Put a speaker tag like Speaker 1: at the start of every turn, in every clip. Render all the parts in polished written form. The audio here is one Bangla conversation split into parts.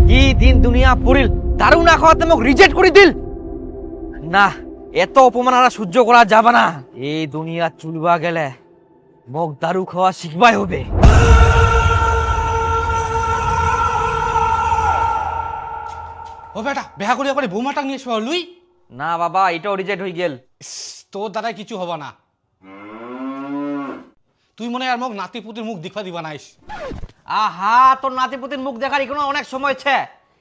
Speaker 1: কি দিন দুনিয়া পড়িল দারু না খাওয়াতে মোক রিজেক্ট করে দিল না। এত অপমান আর সহ্য করা যাবে না। এই দুনিয়া চুলবা গেলে মোক দারু খাওয়া শিখবাই হবে।
Speaker 2: ও বেটা বেহা করিয়া করে বৌমাটাক নিয়ে এসবা লুই।
Speaker 1: না বাবা, এটাও রিজেক্ট হয়ে গেল।
Speaker 2: তোর দ্বারা কিছু হবা না। তুই মনে আর মোক নাতি পুতির মুখ দেখবা দিবা নাইস।
Speaker 1: আহা, তোর নাতিপুতির মুখ দেখার এখনো অনেক সময় আছে।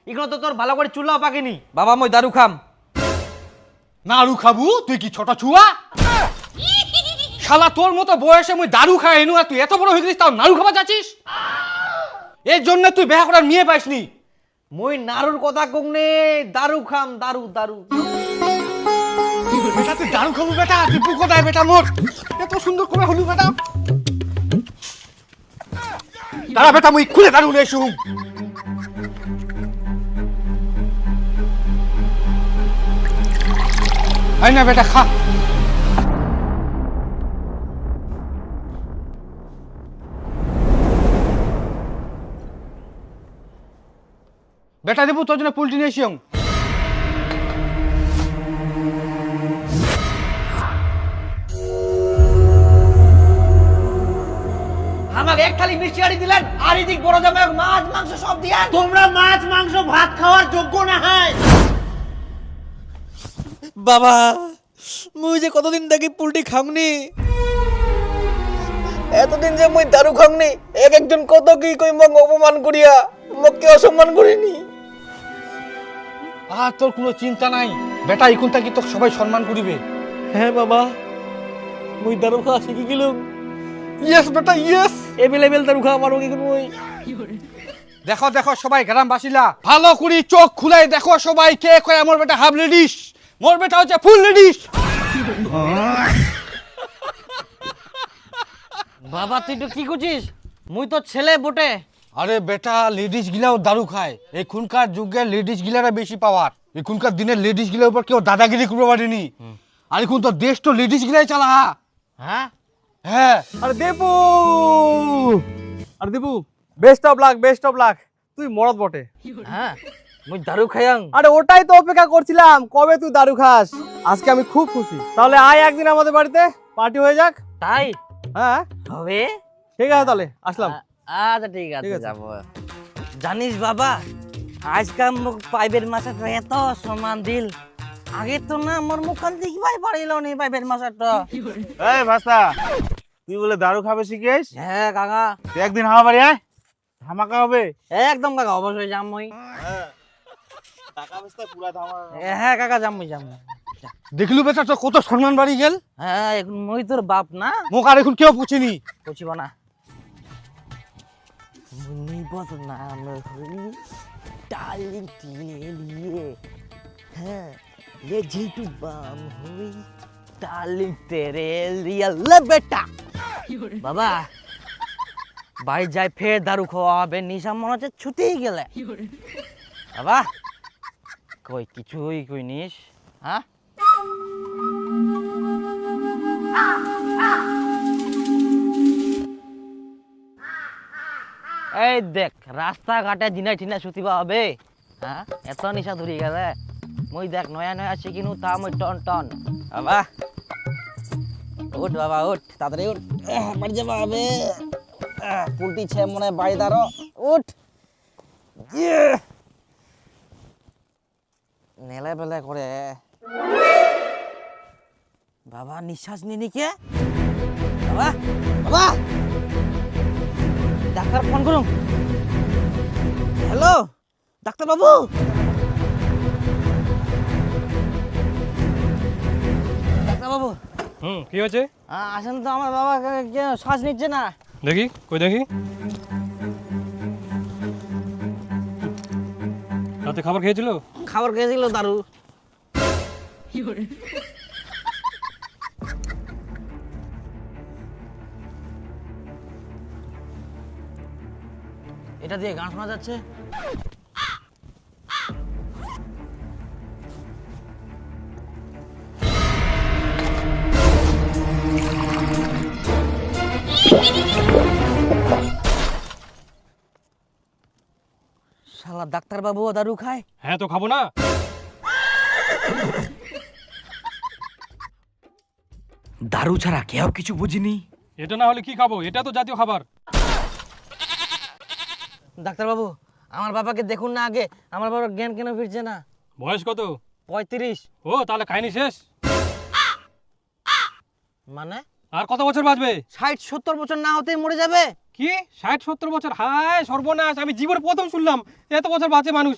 Speaker 1: এখনো তো তোর ভালো করে চুলাও পাকেনি। বাবা মই দারু খাম।
Speaker 2: নাড়ু খাবু? তুই কি ছোট ছুয়া? শালা তোর মতো বয়সে মুই দারু খাই এনু আর তুই এত বড় হয়ে গেছিস তাও নাড়ু খাবা যাচ্ছিস? এর জন্য তুই বেহা করার মেয়ে পাইসনি।
Speaker 1: মই নারুর কথা কংনে, দারু খাম, দারু দারু।
Speaker 2: বেটা তুই দারু খাবু বেটা? দীপু কোথায় বেটা মোর? এত সুন্দর করে হলু বেটা। দাঁড়া বেটা মুই খুলে দারু নিয়ে এসুম। আই না বেটা খা। বেটা দেবু তোর জন্য পোল্ট্রি নিয়ে এসিও।
Speaker 1: আমাকে এক থালি মিষ্টি আড়ি দিলেন আর এদিক বড় জামাই মাছ মাংস সব দিয়েন।
Speaker 3: তোমরা মাছ মাংস ভাত খাওয়ার যোগ্য না হয়।
Speaker 4: বাবা মুই যে কতদিন থেকে পুলটি খামনি, এতদিন যে মুই দারু খামনি, একজন কত কি কই মক অপমান করিয়া মককে অসম্মান করিনি।
Speaker 2: আর তোর কোনো চিন্তা নাই বেটা, এখন থেকে তোকে সবাই সম্মান করিবে।
Speaker 4: হ্যাঁ বাবা, মুই দারু খাওয়া শিখি গেলাম।
Speaker 2: ইয়েস বেটা ইয়েস।
Speaker 4: এভেলেবেল দারু খাওয়া পারো কি মুই।
Speaker 2: দেখো দেখো সবাই গ্রামবাসীরা ভালো করে চোখ খুলাই দেখো সবাই, কে কয় আমার বেটা হাফ লেডিস, মোর বেটা হচ্ছে ফুল লেডিস।
Speaker 1: বাবা তুই তো কি করছিস? মুই তো ছেলে বটে।
Speaker 2: আরে বেটা লেডিস গিলাও দারু খায়। এখনকার যুগে লেডিস গিলারা বেশি পাওয়ার। এখনকার দিনে লেডিস গিলার উপর কেউ দাদাগিরি করতে পারেনি। আর এখন তো দেশ তো লেডিস গিলাই চালা।
Speaker 1: হ্যাঁ
Speaker 2: হ্যাঁ
Speaker 4: আরে দেবু, আরে Debu, best of luck, best of luck. তুই মরদ বটে।
Speaker 1: হ্যাঁ মুই দারু খাইয়াং।
Speaker 4: আরে ওটাই তো অপেক্ষা করছিলাম, কবে তুই দারু খাস। আজকে আমি খুব খুশি। তাহলে আয় একদিন আমাদের বাড়িতে, পার্টি হয়ে যাক।
Speaker 1: তাই
Speaker 4: হ্যাঁ
Speaker 1: হবে।
Speaker 4: ঠিক আছে তাহলে আসলাম।
Speaker 1: আচ্ছা ঠিক আছে যাব। জানিস বাবা, আজকাল মুখ পাইবের মাসে এত সম্মান দিল। আগে তো না মোর মুখান দেখবাই পারিল নি পাইবের মাসাটা।
Speaker 3: এই ভাস্তা, তুই বলে দারু খাবে শিখিস?
Speaker 1: হ্যাঁ কাকা,
Speaker 3: তুই একদিন আমার বাড়ি আয়, ধামাকা হবে।
Speaker 1: একদম কাকা অবশ্যই যাম মই।
Speaker 3: টাকা বেচতে পুরা ধামাকা।
Speaker 1: হ্যাঁ কাকা যাম মই যাম।
Speaker 2: দেখলু বেটা তো কত সম্মান বাড়ি গেল।
Speaker 1: হ্যাঁ এখন মই তোর বাপ না,
Speaker 2: মোক আর এখন কেউ পুছিনি।
Speaker 1: বুঝিব না। মুনি বদ নাম হই ডালিং টিনে লিয়ে। হ্যাঁ ले जीटू बाम हुई डार्लिंग तेरे लिए ले बेटा। বাবা ভাই যাই ফের দারু খাওয়া হবে, নিশা মনে হচ্ছে ছুটেই গেলে। বাবা কই কিছুই কই নিস? হ্যাঁ এই দেখ রাস্তাঘাটে দিনে ঠিনে শুতিবা হবে। হ্যাঁ এত নিশা ধরি গেলে। মই দেখ নয়া নয়া শিখিনু তা মই টন টন। বাবা উঠ বাবা উঠ, তাড়াতাড়ি উঠ, বাড়ি যাবা হবে। পুলটি ছে মনে বাড়ি দাঁড়ো, উঠ। নেলে বেলে করে বাবা নিঃশ্বাস নিনি কে? বাবা বাবা ডাক্তার ফোন করুন। হ্যালো ডাক্তার বাবু। বাবু
Speaker 5: কি হয়েছে?
Speaker 1: আসেন তো, আমার বাবা শ্বাস নিচ্ছে না।
Speaker 5: দেখি কই দেখি। রাতে খাবার খেয়েছিল?
Speaker 1: খাবার খেয়েছিল দারু। এটা দিয়ে গান শোনা যাচ্ছে। শালা ডাক্তারবাবুও দারু খায়?
Speaker 5: হ্যাঁ তো খাবো না।
Speaker 1: দারু ছাড়া কেউ কিছু বুঝিনি।
Speaker 5: এটা না হলে কি খাবো? এটা তো জাতীয় খাবার।
Speaker 1: ডাক্তারবাবু, আমার বাবাকে দেখুন না আগে, আমার বাবার জ্ঞান কেন ফিরছে না?
Speaker 5: বয়স কত?
Speaker 1: 35।
Speaker 5: ও তাহলে খাইনি শেষ।
Speaker 1: মানে
Speaker 5: আর কত বছর বাঁচবে?
Speaker 1: 60-70 বছর না হতেই মরে যাবে?
Speaker 5: কি 60-70 বছর? হায় সর্বনাশ, আমি জীবনে প্রথম শুনলাম এত বছর বাঁচে মানুষ।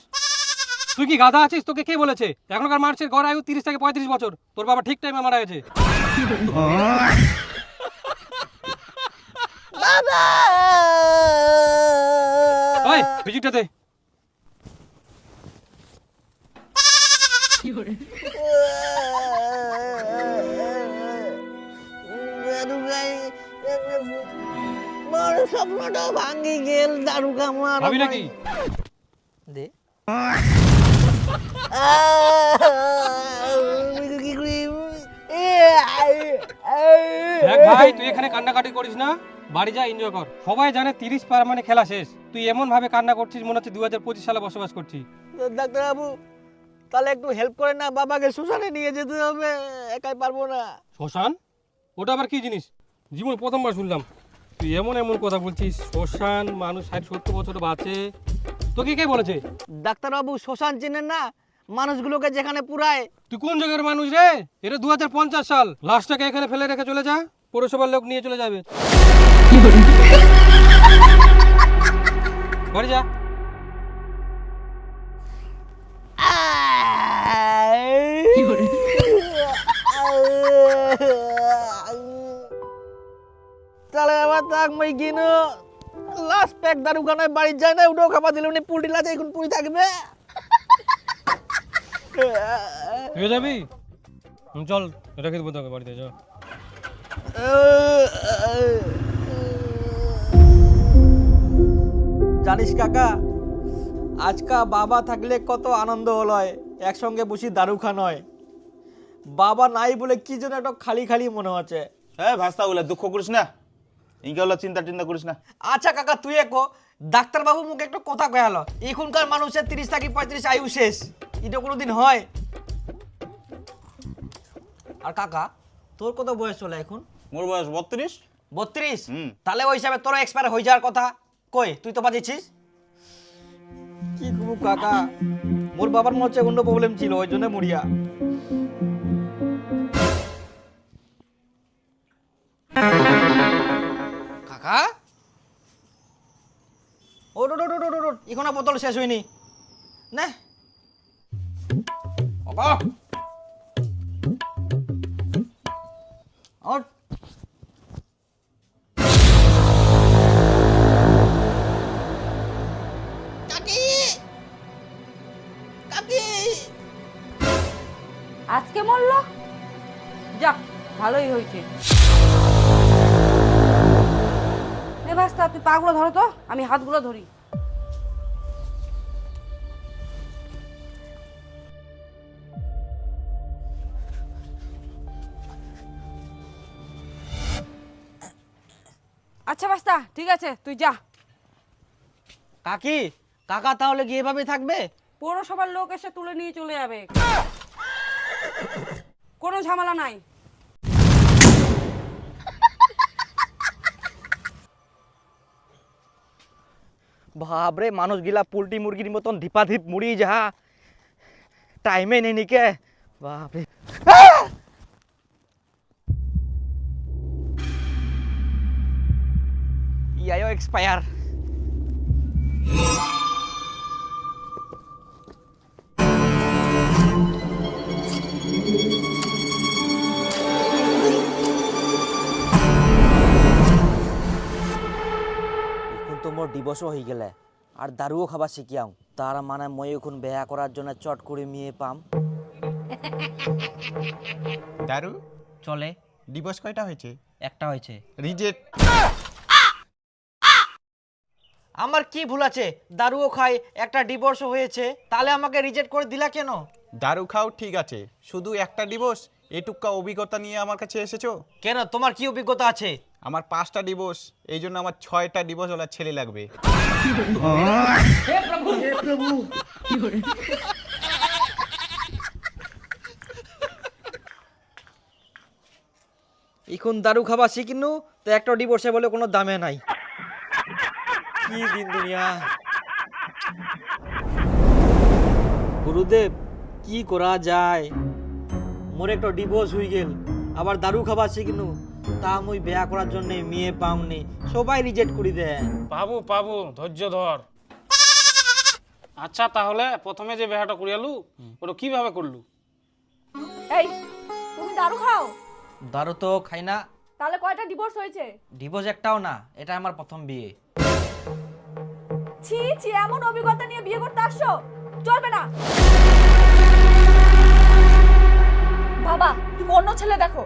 Speaker 5: তুই কি গাধা আছিস? তোকে কে বলেছে? এখনকার মানুষের গড় আয়ু 30 থেকে 35 বছর। তোর বাবা ঠিক টাইমে মারা গেছে।
Speaker 1: বাবা!
Speaker 5: ওই ভিজিটটা দে।
Speaker 1: দারু খাই, বড় স্বপ্নটাও ভাঙি গেল। দারু খামার
Speaker 5: খাবি নাকি?
Speaker 1: দে। কি করি?
Speaker 5: দেখ ভাই, তুই এখানে কান্নাকাটি করিস না, বাড়ি যা, এনজয় কর। সবাই জানে 30 পার মানে খেলা শেষ। তুই এমন ভাবে কান্না করছিস মনে হচ্ছে 2025 সালে বসবাস করছিস।
Speaker 1: ডাক্তারবাবু, তাহলে একটু হেল্প করে না, বাবাকে শ্মশানে নিয়ে যেতে হবে, একাই পারবো না।
Speaker 5: শ্মশান? ওটা আবার কি জিনিস? জীবন প্রথমবার শুনলাম। তুই এমন এমন কথা বলছিস, শ্মশান, মানুষ 60-70 বছর বাঁচে। তোকে কে বলেছে?
Speaker 1: ডাক্তারবাবু, শ্মশান চেনেন না? মানুষগুলোকে যেখানে পুরায়।
Speaker 5: তুই কোন জায়গার মানুষ রে? এটা 2050 সাল। লাশটাকে এখানে ফেলে রেখে চলে যা, পৌরসভার লোক নিয়ে চলে যাবে। বাড়ি যা।
Speaker 1: তাহলে আবার তাক মই কিনো লাস্ট প্যাক দারু খানায় বাড়ি যায় না, উঠেও খাবার দিলে উনি পুলটি লাজে এখন পুরি থাকবে।
Speaker 5: তুই যাবি? চল, রেখে দেবো তোকে বাড়িতে, যা।
Speaker 1: জানিস কাকা, আজকা বাবা থাকলে কত আনন্দ হলো, একসঙ্গে বসি দারু খান হয়। বাবা নাই বলে কি যেন একটা খালি খালি মনে হচ্ছে।
Speaker 3: হ্যাঁ ভাস্তা বলে দুঃখ করিস না, ইনকা হলো চিন্তা টিন্তা করিস না।
Speaker 1: আচ্ছা কাকা, তুই একো ডাক্তারবাবু মুখে একটা কথা কয়ালো, এখনকার মানুষের 30 থেকে 35 আয়ু শেষ, এটা কোনোদিন হয়? আর কাকা, তোর কত বয়স চলে এখন?
Speaker 3: মোর বয়স 32।
Speaker 1: 32?
Speaker 3: হুম।
Speaker 1: তাহলে ওই হিসাবে তোর এক্সপায়ার হয়ে যাওয়ার কথা। কই তুই তো বাজেছিস। কি করবো কাকা, মোর বাবার মনে হচ্ছে অন্য প্রবলেম ছিল, ওই জন্য মরিয়া। কাকা, ওট ওট ওট ওট ওট, এখনো বোতল শেষ হয়নি না? বাবা ওট। কাকি, কাকি।
Speaker 6: আজকে মরলো? যাক, ভালোই হয়েছে। এ ভাস্তা, তুই পাগুলো ধরো তো, আমি হাতগুলো ধরি। আচ্ছা ভাস্তা, ঠিক আছে, তুই যা।
Speaker 1: কাকি, কাকা তাহলে কি এভাবে থাকবে?
Speaker 6: পৌরসভার লোক এসে তুলে নিয়ে চলে যাবে, কোনো ঝামেলা নাই।
Speaker 1: বাপরে, মানুষগুলা পোল্ট্রি মুরগির মতন ধিপাধিপ মুড়ি যাহা, টাইমে নেই নিকে। বাপরে, ইয়াও এক্সপায়ার। এখন তো মোর দিবসও হয়ে গেলে, আর দারুও খাবার শিখিয়াও, তার মানে মই এখন বেয়া করার জন্য চট করে মেয়ে পাম।
Speaker 7: দারু
Speaker 1: চলে।
Speaker 7: ডিভোর্স কয়টা হয়েছে?
Speaker 1: একটা হয়েছে।
Speaker 7: রিজেক্ট।
Speaker 1: আমার কি ভুল আছে? দারুও খাই, একটা ডিভোর্সও হয়েছে, তাহলে আমাকে রিজেক্ট করে দিলা কেন?
Speaker 7: দারু খাও ঠিক আছে, শুধু একটা ডিভোর্স এটুকা অভিজ্ঞতা নিয়ে আমার কাছে এসেছো?
Speaker 1: কেন, তোমার কি অভিজ্ঞতা আছে?
Speaker 7: আমার 5টা ডিভোর্স, এই জন্য আমার 6টা ডিভোর্স ওলা ছেলে লাগবে।
Speaker 1: এখন দারু খাবা শিখিনু তো একটা ডিভোর্সে বলে কোনো দামে নাই। কি দিন দুনিয়া। গুরুদেব কি করা যায়? মোর একটা ডিভোর্স হয়ে গেল, আবার দারু খাবা শিখিনু, তা মুই বিয়া করার জন্য মেয়ে পাওনি, সবাই রিজেক্ট করে দেয়।
Speaker 8: পাবো পাবো, ধৈর্য ধর। আচ্ছা তাহলে প্রথমে যে বিয়াটা করিয়ালু ওটা কিভাবে করলু?
Speaker 6: এই তুমি দারু খাও?
Speaker 1: দারু তো খাই না।
Speaker 6: তাহলে কয়টা ডিভোর্স হয়েছে?
Speaker 1: ডিভোর্স একটাও না, এটা আমার প্রথম বিয়ে।
Speaker 6: ছি ছি, এমন অভিজ্ঞতা নিয়ে বিয়ে করতে আসছো? চলবে না বাবা, তুমি অন্য ছেলে দেখো।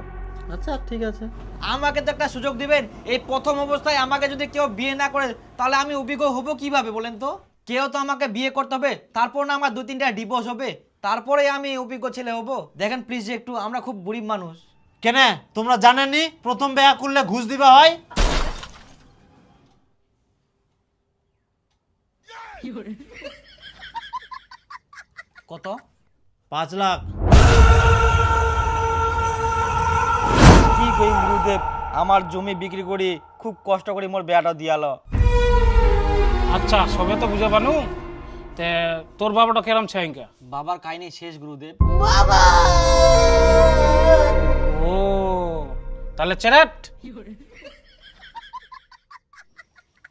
Speaker 1: আচ্ছা ঠিক আছে, আমাকে তো একটা সুযোগ দিবেন। এই প্রথম অবস্থায় আমাকে যদি কেউ বিয়ে না করে তাহলে আমি অভিজ্ঞ হব কিভাবে বলেন তো? কেউ তো আমাকে বিয়ে করতে হবে, তারপর না আমার 2-3টা ডিভোর্স হবে, তারপরে আমি অভিজ্ঞ ছেলে হব। দেখেন প্লিজ একটু, আমরা খুব গরিব মানুষ।
Speaker 9: কেন তোমরা জানেননি প্রথম বিয়া করলে ঘুষ দিবা হয়?
Speaker 1: কত?
Speaker 9: 5 লাখ।
Speaker 1: কি কই গুরুদেব, আমার জমি বিক্রি করি খুব কষ্ট করে মোর বিয়াটা দিয়ালো।
Speaker 8: আচ্ছা সবে তো বুঝে পানু, তে তোর বাবাটা কেরম ছাইঙ্কা?
Speaker 1: বাবার কাহিনী শেষ গুরুদেব।
Speaker 8: ও তাহলে চেরাট।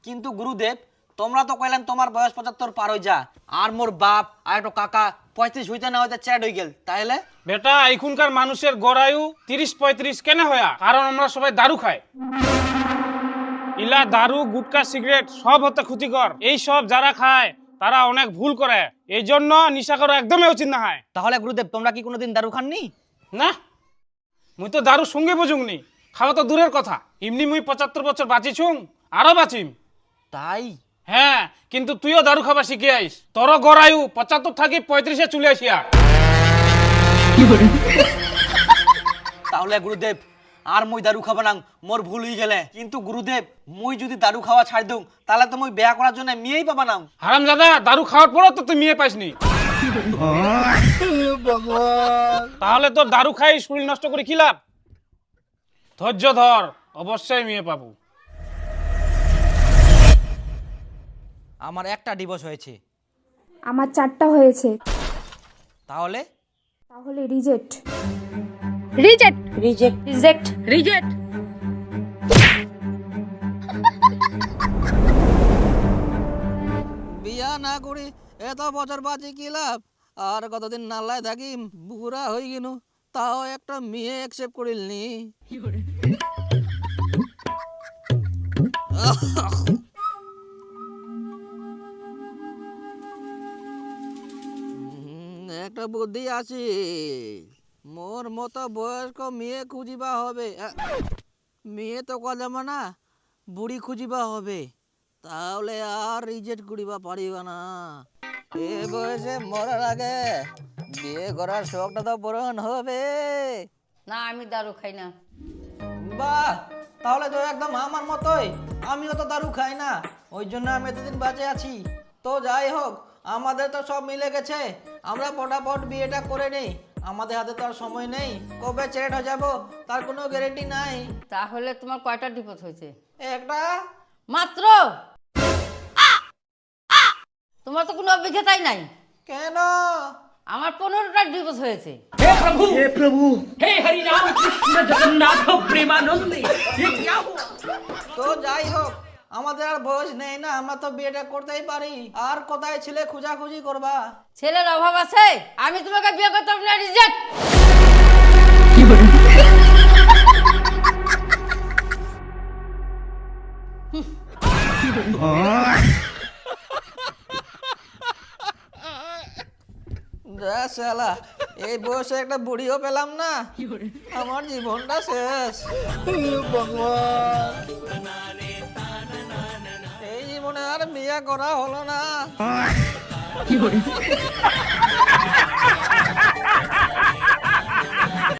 Speaker 1: কিন্তু গুরুদেব তোমরা তো কইলেন তোমার বয়স 75 পার হই যা, আর মোর বাপ আর একটা কাকা 35 হইতে না হইতে চ্যাট হই গেল, তাইলে?
Speaker 8: বেটা এখনকার মানুষের গড়ায়ু 30-35 কেন হয়া? কারণ আমরা সবাই দারু খাই। ইলা দারু, গুটকা, সিগারেট সব হতে ক্ষতিকর। এই সব যারা খায় তারা অনেক ভুল করে, এই জন্য নিশা করা একদমই উচিত না হয়।
Speaker 1: তাহলে গুরুদেব তোমরা কি কোনোদিন দারু খাননি?
Speaker 8: না, মুই তো দারু সঙ্গে বুঝুংনি, খাওয়া তো দূরের কথা। এমনি মুই 75 বছর বাঁচিছুং, আরো বাঁচিম।
Speaker 1: তাই?
Speaker 8: হ্যাঁ, কিন্তু তুইও দারু খাবা শিখে আইস। তোর গড়ায়ু 75 থাকি 35-এ চলে আসিয়া।
Speaker 1: তাহলে গুরুদেব আর মুই দারু খাবা না, মোর ভুল হয়ে গেলে। কিন্তু গুরুদেব মুই যদি দারু খাওয়া ছাড় দઉં তাহলে তো মুই বিয়া করার জন্য মেয়েই পাবা না।
Speaker 8: হারামজাদা, দারু খাওয়ার পরও তো তুই মেয়ে পাইসনি। তাহলে তোর দারু খাই শরীর নষ্ট করে কি লাভ? ধৈর্য ধর, অবশ্যই মেয়ে পাবো।
Speaker 1: আমার একটা ডিভোর্স হয়েছে।
Speaker 10: আমার 4টা হয়েছে।
Speaker 1: তাহলে?
Speaker 10: তাহলে reject.
Speaker 6: Reject reject reject reject.
Speaker 1: বিয়া না করে এত বছর বাঁচি কি লাভ? আর কতদিন নালায় থাকি, বুড়া হয়ে গেল, তাও একটা মেয়ে অ্যাকসেপ্ট করিলনি। একটা বুদ্ধি আছে, মোর মতো বয়স্ক মেয়ে খুঁজিবা হবে। মেয়ে তো কলমা না, বুড়ি খুঁজিবা হবে, তাহলে আর রিজেক্ট করিবা পারিবা না। এ বয়সে মরার আগে বিয়ে করার শখটা তো পূরণ হবে।
Speaker 6: না, আমি দারু খাই না।
Speaker 1: বাহ, তাহলে তো একদম আমার মতোই। আমিও তো দারু খাই না, ওই জন্য আমি এতদিন বাঁচে আছি। তো যাই হোক, আমাদের তো সব মিলে গেছে, আমরা ফটাফট বিয়েটা করে নেই। আমাদের হাতে তো আর সময় নেই, কবে ছেড়ে হয়ে যাবো তার কোনো গ্যারেন্টি নাই।
Speaker 6: তাহলে তোমার কয়টা ডিভোর্স হয়েছে?
Speaker 1: একটা
Speaker 6: মাত্র? তোমার তো কোনো অভিজ্ঞতাই নাই।
Speaker 1: কেন?
Speaker 6: আমার 15টা ডিভোর্স হয়েছে।
Speaker 1: তো যাই হোক, আমাদের আর বয়স নেই না, আমরা তো বিয়েটা করতেই পারি। আর কোথায় ছেলে খোঁজাখুঁজি করবা?
Speaker 6: ছেলের অভাব আছে, আমি তোমাকে বিয়ে করতে পারবো না। রিজেক্ট।
Speaker 1: শালা, এই বয়সে একটা বুড়িও পেলাম না, আমার জীবনটা শেষ। এই জীবনে আর বিয়ে করা হলো না।